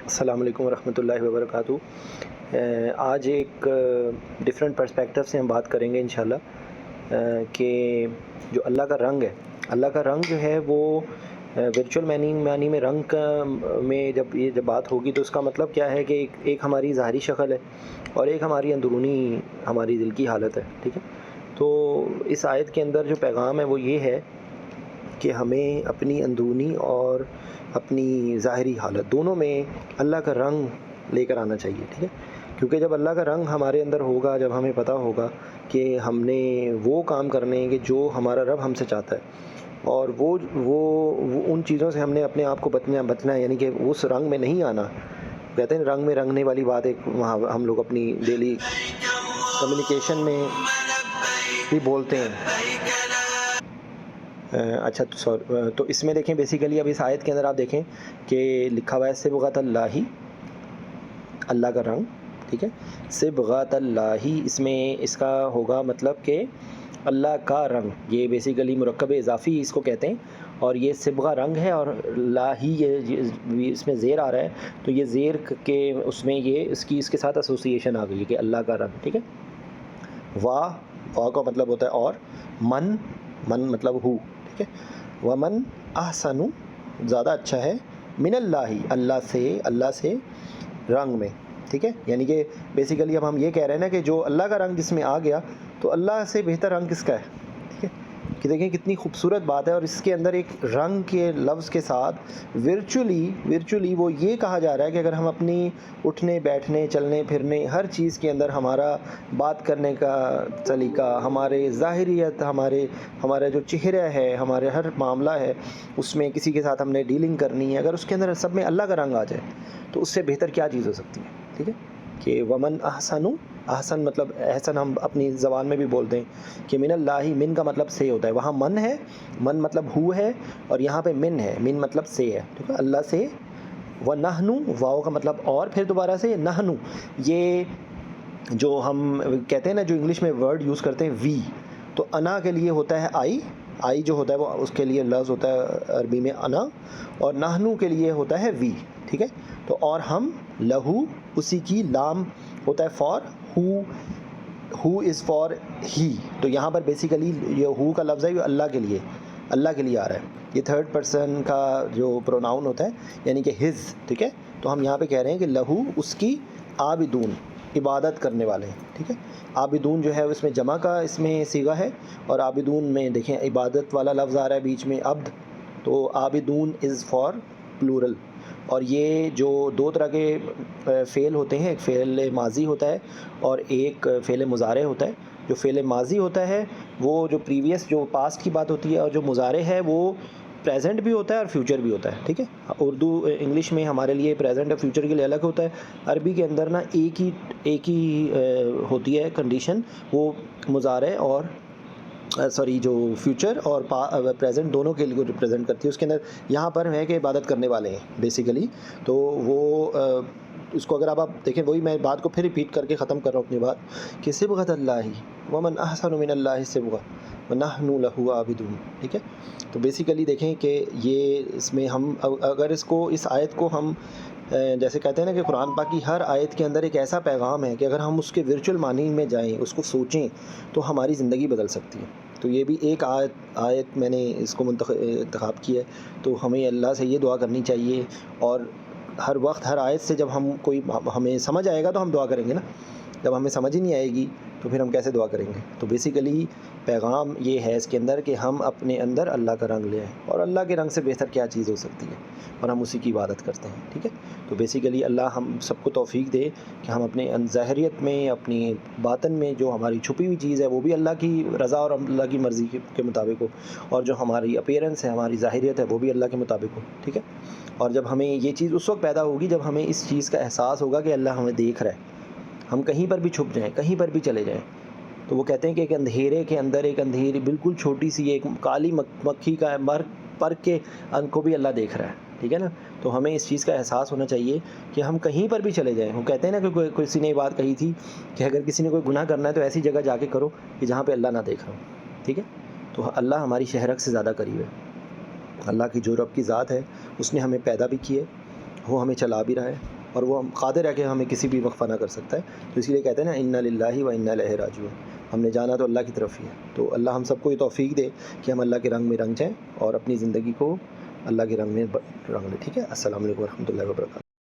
السلام علیکم ورحمۃ اللہ وبرکاتہ۔ آج ایک ڈفرینٹ پرسپیکٹیو سے ہم بات کریں گے انشاءاللہ کہ جو اللہ کا رنگ ہے، اللہ کا رنگ جو ہے وہ ورچوئل معنی میں رنگ کا میں جب بات ہوگی تو اس کا مطلب کیا ہے کہ ایک ہماری ظاہری شکل ہے اور ایک ہماری اندرونی ہماری دل کی حالت ہے، ٹھیک ہے۔ تو اس آیت کے اندر جو پیغام ہے وہ یہ ہے کہ ہمیں اپنی اندرونی اور اپنی ظاہری حالت دونوں میں اللہ کا رنگ لے کر آنا چاہیے، ٹھیک ہے۔ کیونکہ جب اللہ کا رنگ ہمارے اندر ہوگا، جب ہمیں پتہ ہوگا کہ ہم نے وہ کام کرنے ہیں کہ جو ہمارا رب ہم سے چاہتا ہے، اور وہ ان چیزوں سے ہم نے اپنے آپ کو بچنا ہے، یعنی کہ اس رنگ میں نہیں آنا۔ کہتے ہیں رنگ میں رنگنے والی بات ایک وہاں ہم لوگ اپنی ڈیلی کمیونیکیشن میں بھی بولتے ہیں۔ اچھا تو اس میں دیکھیں بیسیکلی اب اس آیت کے اندر آپ دیکھیں کہ لکھا ہوا ہے صبغۃ اللہ، اللہ کا رنگ، ٹھیک ہے۔ صبغۃ اللہ، اس میں اس کا ہوگا مطلب کہ اللہ کا رنگ، یہ بیسیکلی مرکب اضافی اس کو کہتے ہیں، اور یہ صبغہ رنگ ہے، اور لاہی یہ اس میں زیر آ رہا ہے، تو یہ زیر کے اس میں یہ اس کے ساتھ ایسوسیشن آ گئی ہے کہ اللہ کا رنگ، ٹھیک ہے۔ وا کا مطلب ہوتا ہے اور، من مطلب ہو، ٹھیک ہے۔ ومن احسن، زیادہ اچھا ہے، من اللہ، اللہ سے رنگ میں، ٹھیک ہے۔ یعنی کہ بیسیکلی اب ہم یہ کہہ رہے ہیں نا کہ جو اللہ کا رنگ جس میں آ گیا تو اللہ سے بہتر رنگ کس کا ہے، ٹھیک ہے۔ کہ دیکھیں کتنی خوبصورت بات ہے، اور اس کے اندر ایک رنگ کے لفظ کے ساتھ ورچولی وہ یہ کہا جا رہا ہے کہ اگر ہم اپنی اٹھنے بیٹھنے چلنے پھرنے ہر چیز کے اندر ہمارا بات کرنے کا طریقہ، ہمارے ظاہریت، ہمارا جو چہرہ ہے، ہمارے ہر معاملہ ہے، اس میں کسی کے ساتھ ہم نے ڈیلنگ کرنی ہے، اگر اس کے اندر سب میں اللہ کا رنگ آ جائے تو اس سے بہتر کیا چیز ہو سکتی ہے، ٹھیک ہے۔ کہ ومن احسن مطلب احسن ہم اپنی زبان میں بھی بولتے ہیں کہ من اللہ، من کا مطلب سے ہوتا ہے، وہاں من ہے، من مطلب ہو ہے، اور یہاں پہ من ہے، من مطلب سے ہے، ٹھیک ہے، اللہ سے۔ وَنَحْنُ، واو کا مطلب اور، پھر دوبارہ سے نحنو، یہ جو ہم کہتے ہیں نا جو انگلش میں ورڈ یوز کرتے ہیں وی، تو انا کے لیے ہوتا ہے آئی جو ہوتا ہے وہ اس کے لیے لفظ ہوتا ہے عربی میں انا، اور نحنو کے لیے ہوتا ہے وی، ٹھیک ہے۔ تو اور ہم، لہو اسی کی، لام ہوتا ہے for, who is for he, تو یہاں پر بیسیکلی یہ ہو کا لفظ ہے یہ اللہ کے لیے آ رہا ہے، یہ تھرڈ پرسن کا جو پروناؤن ہوتا ہے یعنی کہ ہز، ٹھیک ہے۔ تو ہم یہاں پہ کہہ رہے ہیں کہ لہو اس کی، عابدون عبادت کرنے والے ہیں، ٹھیک ہے۔ عابدون جو ہے اس میں جمع کا اس میں صیغہ ہے، اور عابدون میں دیکھیں عبادت والا لفظ آ رہا ہے بیچ میں عبد، تو عابدون از فار پلورل۔ اور یہ جو دو طرح کے فعل ہوتے ہیں، ایک فعل ماضی ہوتا ہے اور ایک فعل مضارع ہوتا ہے۔ جو فعل ماضی ہوتا ہے وہ جو پریویس جو پاسٹ کی بات ہوتی ہے، اور جو مضارع ہے وہ پریزنٹ بھی ہوتا ہے اور فیوچر بھی ہوتا ہے، ٹھیک ہے۔ اردو انگلش میں ہمارے لیے پریزنٹ اور فیوچر کے لیے الگ ہوتا ہے، عربی کے اندر نا ایک ہی ہوتی ہے کنڈیشن، وہ مضارع اور جو فیوچر اور پریزنٹ دونوں کے لیے ریپرزینٹ کرتی ہے۔ اس کے اندر یہاں پر ہے کہ عبادت کرنے والے ہیں بیسیکلی، تو وہ اس کو اگر آپ دیکھیں، وہی میں بات کو پھر ریپیٹ کر کے ختم کر رہا ہوں اپنی بات کہ صبغۃ اللہ ومن احسن من اللہ صبغۃ ونحن لہ عابدون، ٹھیک ہے۔ تو بیسیکلی دیکھیں کہ یہ اس میں ہم اگر اس آیت کو ہم جیسے کہتے ہیں نا کہ قرآن پاک کی ہر آیت کے اندر ایک ایسا پیغام ہے کہ اگر ہم اس کے ورچوئل معنی میں جائیں، اس کو سوچیں تو ہماری زندگی بدل سکتی ہے۔ تو یہ بھی ایک آیت میں نے اس کو انتخاب کی ہے، تو ہمیں اللہ سے یہ دعا کرنی چاہیے، اور ہر وقت ہر آیت سے جب ہمیں سمجھ آئے گا تو ہم دعا کریں گے نا، جب ہمیں سمجھ ہی نہیں آئے گی تو پھر ہم کیسے دعا کریں گے۔ تو بیسیکلی پیغام یہ ہے اس کے اندر کہ ہم اپنے اندر اللہ کا رنگ لیں، اور اللہ کے رنگ سے بہتر کیا چیز ہو سکتی ہے، اور ہم اسی کی عبادت کرتے ہیں، ٹھیک ہے۔ تو بیسیکلی اللہ ہم سب کو توفیق دے کہ ہم اپنے ظاہریت میں، اپنی باطن میں جو ہماری چھپی ہوئی چیز ہے وہ بھی اللہ کی رضا اور اللہ کی مرضی کے مطابق ہو، اور جو ہماری اپیرنس ہے، ہماری ظاہریت ہے، وہ بھی اللہ کے مطابق ہو، ٹھیک ہے۔ اور جب ہمیں یہ چیز اس وقت پیدا ہوگی جب ہمیں اس چیز کا احساس ہوگا کہ اللہ ہمیں دیکھ رہا ہے، ہم کہیں پر بھی چھپ جائیں، کہیں پر بھی چلے جائیں، تو وہ کہتے ہیں کہ ایک اندھیرے کے اندر ایک اندھیری بالکل چھوٹی سی ایک کالی مکھی کا پر کے ان کو بھی اللہ دیکھ رہا ہے، ٹھیک ہے نا۔ تو ہمیں اس چیز کا احساس ہونا چاہیے کہ ہم کہیں پر بھی چلے جائیں۔ وہ کہتے ہیں نا کہ کسی نے یہ بات کہی تھی کہ اگر کسی نے کوئی گناہ کرنا ہے تو ایسی جگہ جا کے کرو کہ جہاں پہ اللہ نہ دیکھ رہا ہو، ٹھیک ہے۔ تو اللہ ہماری شہرک سے زیادہ قریب ہے، اللہ کی جو رب کی ذات ہے اس نے ہمیں پیدا بھی کی ہے، وہ ہمیں چلا بھی رہا ہے، اور وہ قادر ہے کہ ہمیں کسی بھی وقت فنا کر سکتا ہے. تو اسی لیے کہتے ہیں نا انا للہ و انا الیہ راجعون. ہم نے جانا تو اللہ کی طرف ہی ہے. تو اللہ ہم سب کو یہ توفیق دے کہ ہم اللہ کے رنگ میں رنگ جائیں اور اپنی زندگی کو اللہ کے رنگ میں رنگ لیں. ٹھیک ہے. السلام علیکم ورحمۃ اللہ وبرکاتہ.